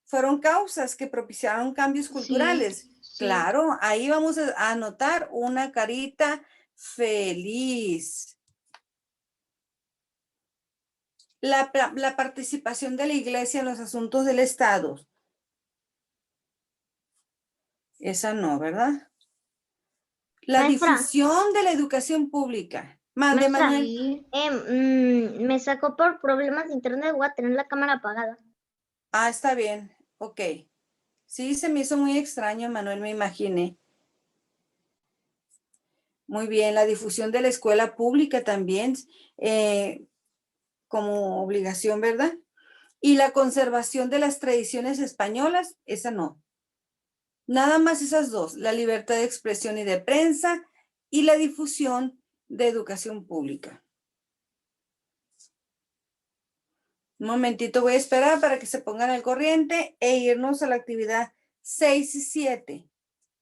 fueron causas que propiciaron cambios culturales. Sí. Claro, ahí vamos a anotar una carita feliz. La participación de la iglesia en los asuntos del Estado. Esa no, ¿verdad? La Maestra. difusión de la educación pública. Mande, Maestra, Manuel. me sacó por problemas de internet, voy a tener la cámara apagada. Ah, está bien. Ok. Sí, se me hizo muy extraño, Manuel, me imaginé. Muy bien, la difusión de la escuela pública también como obligación, ¿verdad? Y la conservación de las tradiciones españolas, esa no. Nada más esas dos, la libertad de expresión y de prensa y la difusión de educación pública. Un momentito, voy a esperar para que se pongan al corriente e irnos a la actividad 6 y 7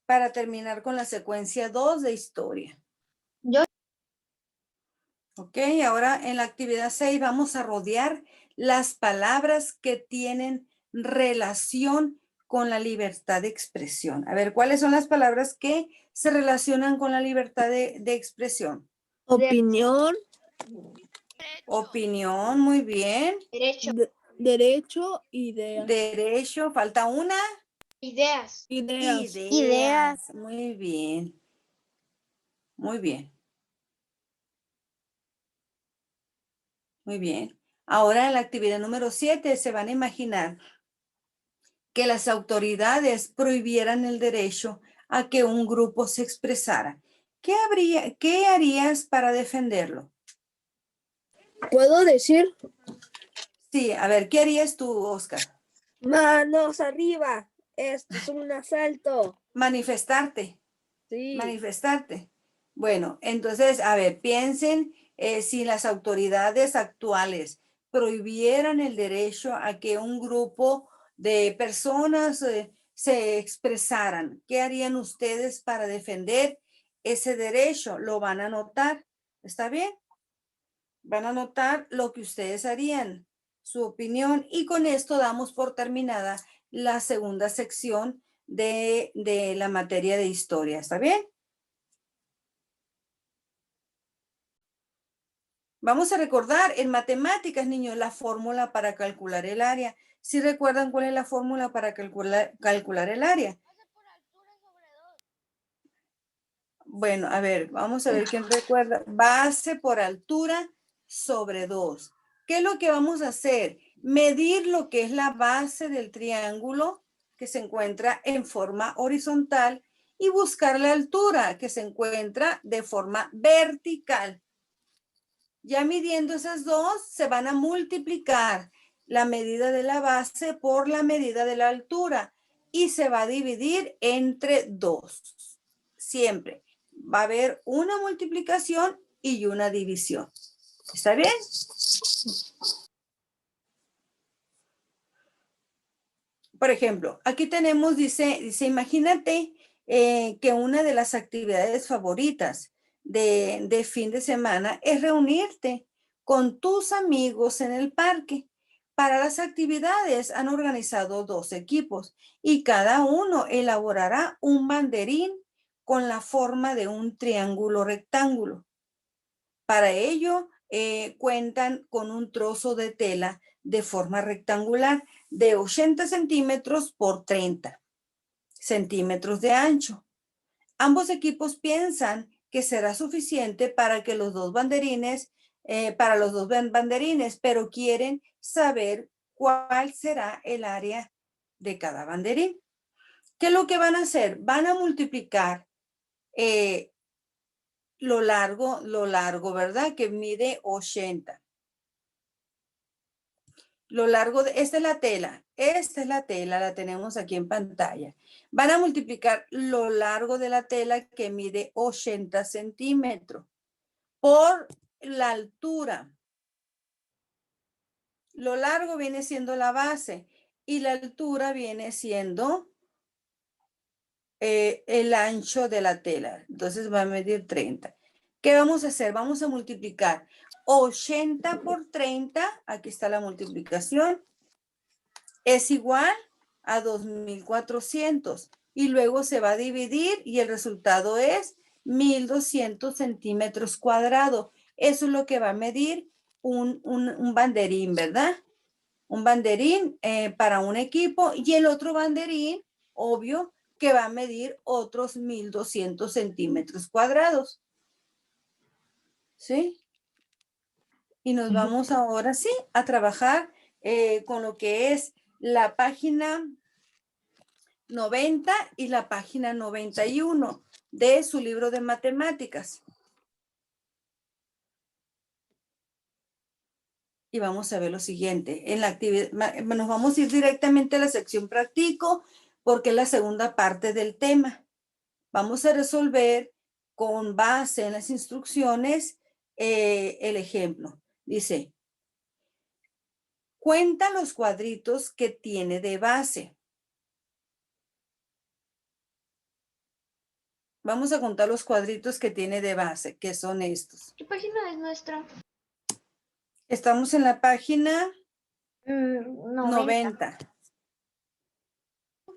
para terminar con la secuencia 2 de historia. Ok, ahora en la actividad 6 vamos a rodear las palabras que tienen relación con la libertad de expresión. A ver, ¿cuáles son las palabras que se relacionan con la libertad de expresión? Opinión, Opinión, muy bien. Derecho. derecho, idea, Derecho, falta una. Ideas. ideas. Ideas. Muy bien. Muy bien. Muy bien. Ahora en la actividad número 7 se van a imaginar que las autoridades prohibieran el derecho a que un grupo se expresara. ¿Qué harías para defenderlo? ¿Puedo decir? Sí, a ver, ¿qué harías tú, Oscar? Manos arriba. Esto es un asalto. Manifestarte. Sí. Manifestarte. Bueno, entonces, a ver, piensen si las autoridades actuales prohibieran el derecho a que un grupo de personas se expresaran. ¿Qué harían ustedes para defender ese derecho? Lo van a anotar, ¿está bien? Van a anotar lo que ustedes harían, su opinión, y con esto damos por terminada la segunda sección de la materia de historia, ¿está bien? Vamos a recordar en matemáticas, niños, la fórmula para calcular el área. ¿Sí recuerdan cuál es la fórmula para calcular el área? Bueno, a ver, vamos a ver quién recuerda. Base por altura sobre 2. ¿Qué es lo que vamos a hacer? Medir lo que es la base del triángulo que se encuentra en forma horizontal y buscar la altura que se encuentra de forma vertical. Ya midiendo esas dos, se van a multiplicar la medida de la base por la medida de la altura y se va a dividir entre 2. Siempre va a haber una multiplicación y una división. ¿Está bien? Por ejemplo, aquí tenemos, dice, imagínate que una de las actividades favoritas de fin de semana es reunirte con tus amigos en el parque. Para las actividades han organizado 2 equipos y cada uno elaborará un banderín con la forma de un triángulo rectángulo. Para ello, cuentan con un trozo de tela de forma rectangular de 80 centímetros por 30 centímetros de ancho. Ambos equipos piensan que será suficiente para que los dos banderines, pero quieren saber cuál será el área de cada banderín. ¿Qué es lo que van a hacer? Van a multiplicar lo largo, ¿verdad? Que mide 80. Lo largo de, esta es la tela, la tenemos aquí en pantalla. Van a multiplicar lo largo de la tela que mide 80 centímetros por la altura. Lo largo viene siendo la base y la altura viene siendo el ancho de la tela. Entonces va a medir 30. ¿Qué vamos a hacer? Vamos a multiplicar 80 por 30. Aquí está la multiplicación. Es igual a 2.400. Y luego se va a dividir y el resultado es 1.200 centímetros cuadrados. Eso es lo que va a medir un banderín, ¿verdad? Un banderín para un equipo y el otro banderín, obvio, que va a medir otros 1.200 centímetros cuadrados. ¿Sí? Y nos vamos ahora sí a trabajar con lo que es la página 90 y la página 91 de su libro de matemáticas. Y vamos a ver lo siguiente. En la actividad, nos vamos a ir directamente a la sección práctico porque es la segunda parte del tema. Vamos a resolver con base en las instrucciones el ejemplo. Dice, cuenta los cuadritos que tiene de base. Vamos a contar los cuadritos que tiene de base, que son estos. ¿Qué página es nuestra? Estamos en la página 90. 90.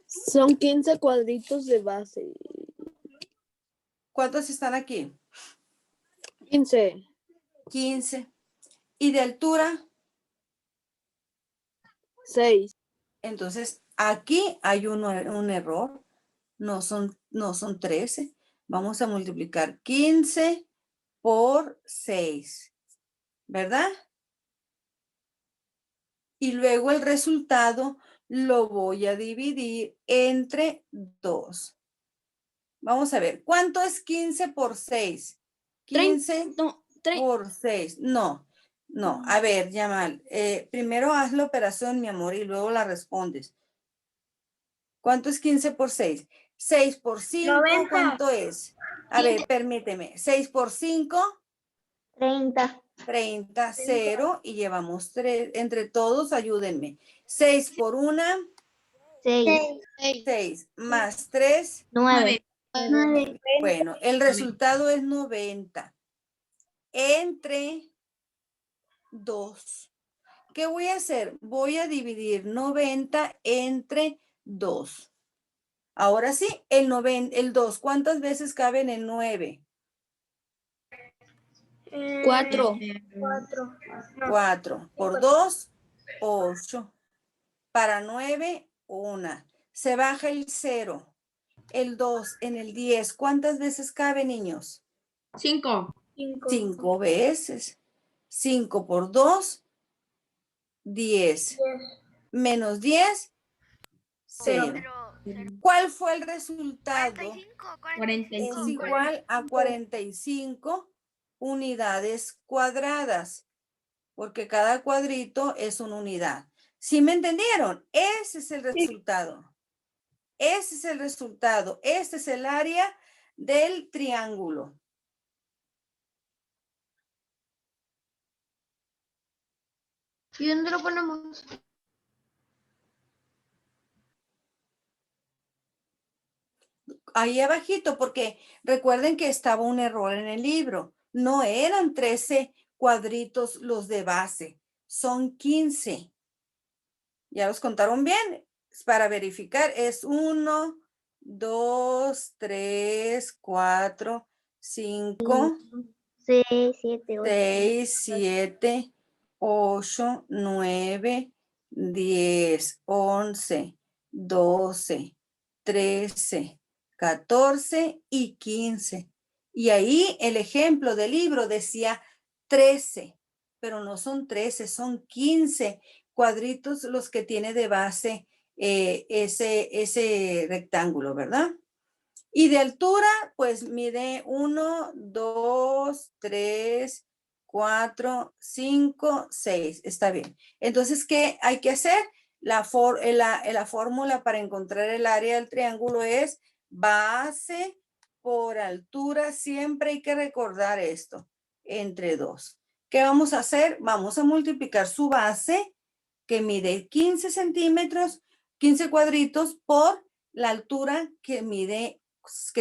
Son 15 cuadritos de base. ¿Cuántos están aquí? 15. 15. ¿Y de altura? 6. Entonces, aquí hay un error. No son 13. Vamos a multiplicar 15 por 6. ¿Verdad? Y luego el resultado lo voy a dividir entre 2. Vamos a ver, ¿cuánto es 15 por 6? 15 por 6. No. A ver, Yamal, primero haz la operación, mi amor, y luego la respondes. ¿Cuánto es 15 por 6? 6 por 5, 90. ¿cuánto es? A ver, permíteme. 6 por 5, 30. 30, 0 y llevamos 3. Entre todos, ayúdenme. 6 por 1, 6. 6 más 3. 9. Bueno, el resultado es 90 entre 2. ¿Qué voy a hacer? Voy a dividir 90 entre 2. Ahora sí, el 2. ¿Cuántas veces cabe en el 9? 4. 4. Por 2, 8. Para 9, 1. Se baja el 0. El 2 en el 10. ¿Cuántas veces cabe, niños? 5. 5 veces. 5 por 2, 10. Menos 10, 0. ¿Cuál fue el resultado? 45. Es igual a 45 unidades cuadradas, porque cada cuadrito es una unidad. ¿Sí me entendieron? Ese es el resultado. Ese es el resultado. Este es el área del triángulo. ¿Y dónde lo ponemos? Ahí abajito, porque recuerden que estaba un error en el libro. No eran 13 cuadritos los de base, son 15. ¿Ya los contaron bien? Para verificar es 1, 2, 3, 4, 5, 6, 7, 8. 6, 7, 8, 9, 10, 11, 12, 13, 14 y 15. Y ahí el ejemplo del libro decía 13, pero no son 13, son 15 cuadritos los que tiene de base ese rectángulo, ¿verdad? Y de altura, pues mide 1, 2, 3, 4, 5, 6. Está bien. Entonces, ¿qué hay que hacer? La fórmula para encontrar el área del triángulo es base por altura. Siempre hay que recordar esto, entre 2. ¿Qué vamos a hacer? Vamos a multiplicar su base, que mide 15 centímetros, 15 cuadritos, por la altura que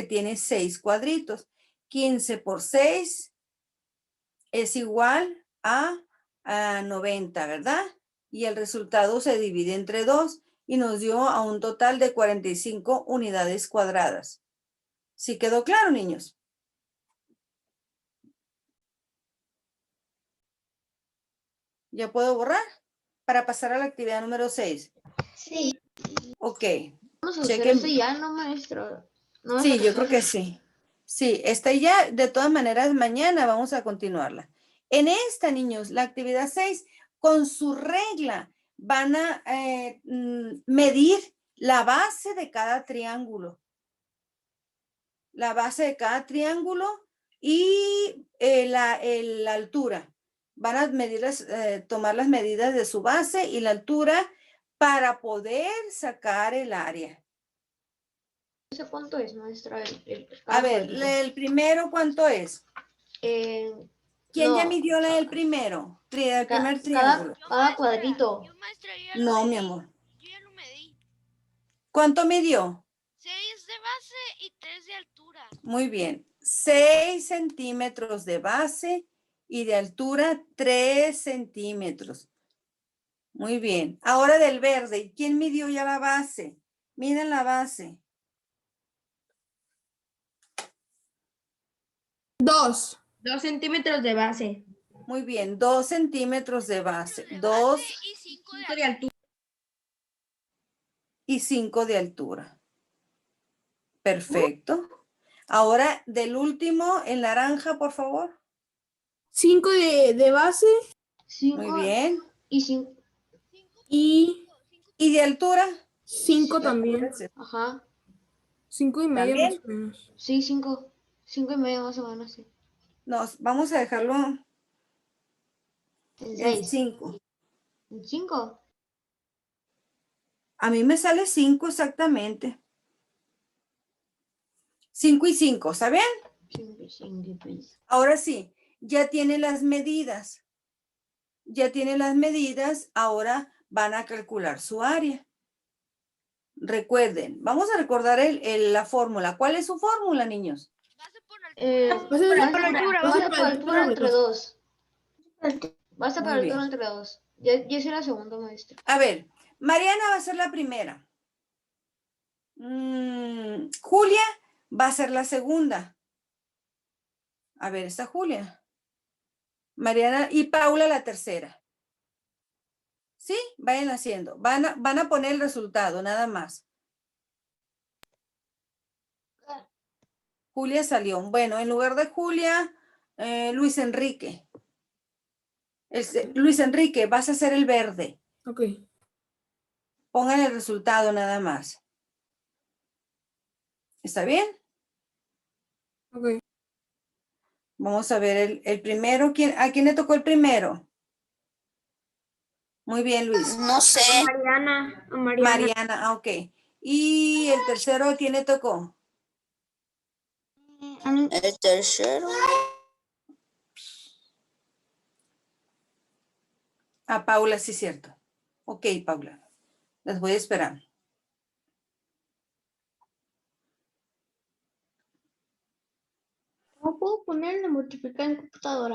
tiene 6 cuadritos. 15 por 6 es igual a 90, ¿verdad? Y el resultado se divide entre 2 y nos dio a un total de 45 unidades cuadradas. ¿Sí quedó claro, niños? ¿Ya puedo borrar? Para pasar a la actividad número 6. Sí. Ok. Vamos a hacer Chequen. esto ya, ¿no, maestro? No vas a Sí, yo creo pasar. que sí. Sí, esta ya, de todas maneras, mañana vamos a continuarla. En esta, niños, la actividad 6, con su regla, van a medir la base de cada triángulo. La base de cada triángulo y la altura. Van a medir tomar las medidas de su base y la altura para poder sacar el área. No sé cuánto es, maestra. A ver, el primero, ¿cuánto es? ¿Quién ya No, midió el primero? El primer triángulo. cada cuadrito. No, mi amor. Yo ya lo medí. ¿Cuánto midió? 6 de base y 3 de altura. Muy bien. 6 centímetros de base y de altura 3 centímetros. Muy bien. Ahora del verde. ¿Quién midió ya la base? Miren la base. 2. 2 centímetros de base. Muy bien. 2 centímetros de base. 2 y 5 de altura. y 5 de altura. Perfecto. Ahora del último, en naranja, por favor. 5 de base 5 Muy bien. y 5. y ¿Y de altura? 5 también. Ajá. 5 y medio ¿También? más o menos. Sí, 5. 5 y medio más o menos, sí. Vamos a dejarlo En en 6. 5. ¿En 5? A mí me sale 5 exactamente. 5 y 5, ¿saben? Ahora sí, ya tiene las medidas. Ya tiene las medidas, ahora van a calcular su área. Recuerden, vamos a recordar la fórmula. ¿Cuál es su fórmula, niños? Base por altura. Base Por altura, base base por altura entre dos. Base por Muy bien. altura entre dos. Yo soy la segunda, maestra. A ver, Mariana va a ser la primera. Julia va a ser la segunda. A ver, está Julia. Mariana y Paula la tercera. ¿Sí? Vayan haciendo. Van a poner el resultado, nada más. Julia salió. Bueno, en lugar de Julia, Luis Enrique. Luis Enrique, vas a hacer el verde. Ok. Pongan el resultado nada más. ¿Está bien? Ok. Vamos a ver el primero. ¿A quién le tocó el primero? Muy bien, Luis. No sé. Mariana. Mariana, ok. ¿Y el tercero a quién le tocó? El tercero. A Paula, sí, cierto. Ok, Paula. Las voy a esperar. ¿Cómo puedo ponerle multiplicar en computadora?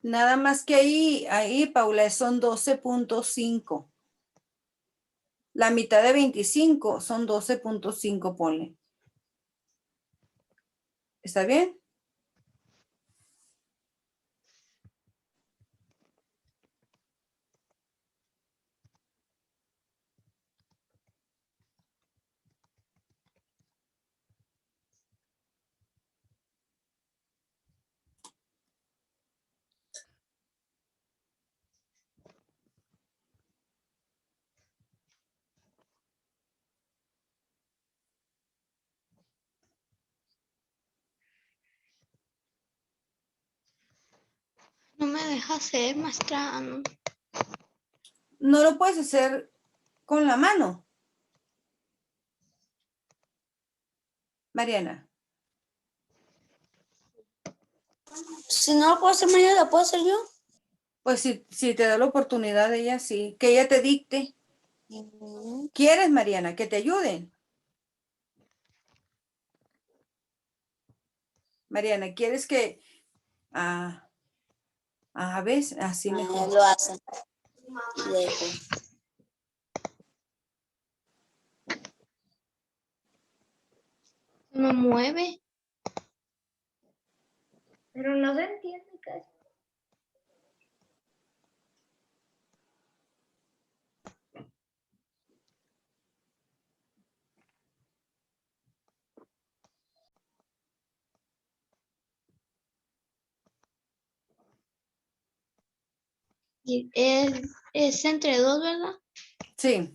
Nada más que ahí, Paula, son 12.5. La mitad de 25 son 12.5, ponle. ¿Está bien? No me deja hacer, maestra. No lo puedes hacer con la mano. Mariana. Si no lo puedo hacer mañana, ¿lo puedo hacer yo? Pues si te da la oportunidad ella, sí. Que ella te dicte. ¿Quieres, Mariana, que te ayuden? Mariana, ¿quieres que... ¿ves? Así mejor. Lo hacen. Dejo. Se me mueve. Pero no se entiende casi. Y es entre dos, ¿verdad? Sí.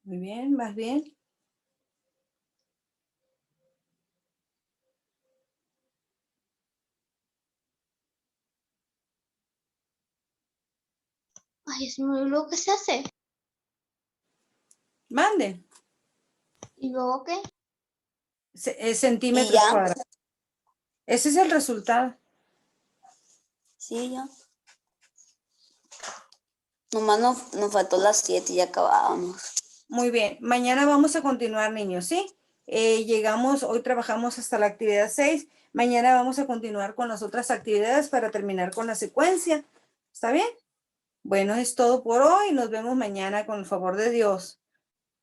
Muy bien, vas bien. Ay, es muy luego qué se hace. Mande. ¿Y luego qué? Centímetros ya. cuadrados. Ese es el resultado. Sí, ya. Nomás nos faltó las 7 y ya acabábamos. Muy bien. Mañana vamos a continuar, niños, ¿sí? Hoy trabajamos hasta la actividad 6. Mañana vamos a continuar con las otras actividades para terminar con la secuencia. ¿Está bien? Bueno, es todo por hoy. Nos vemos mañana con el favor de Dios.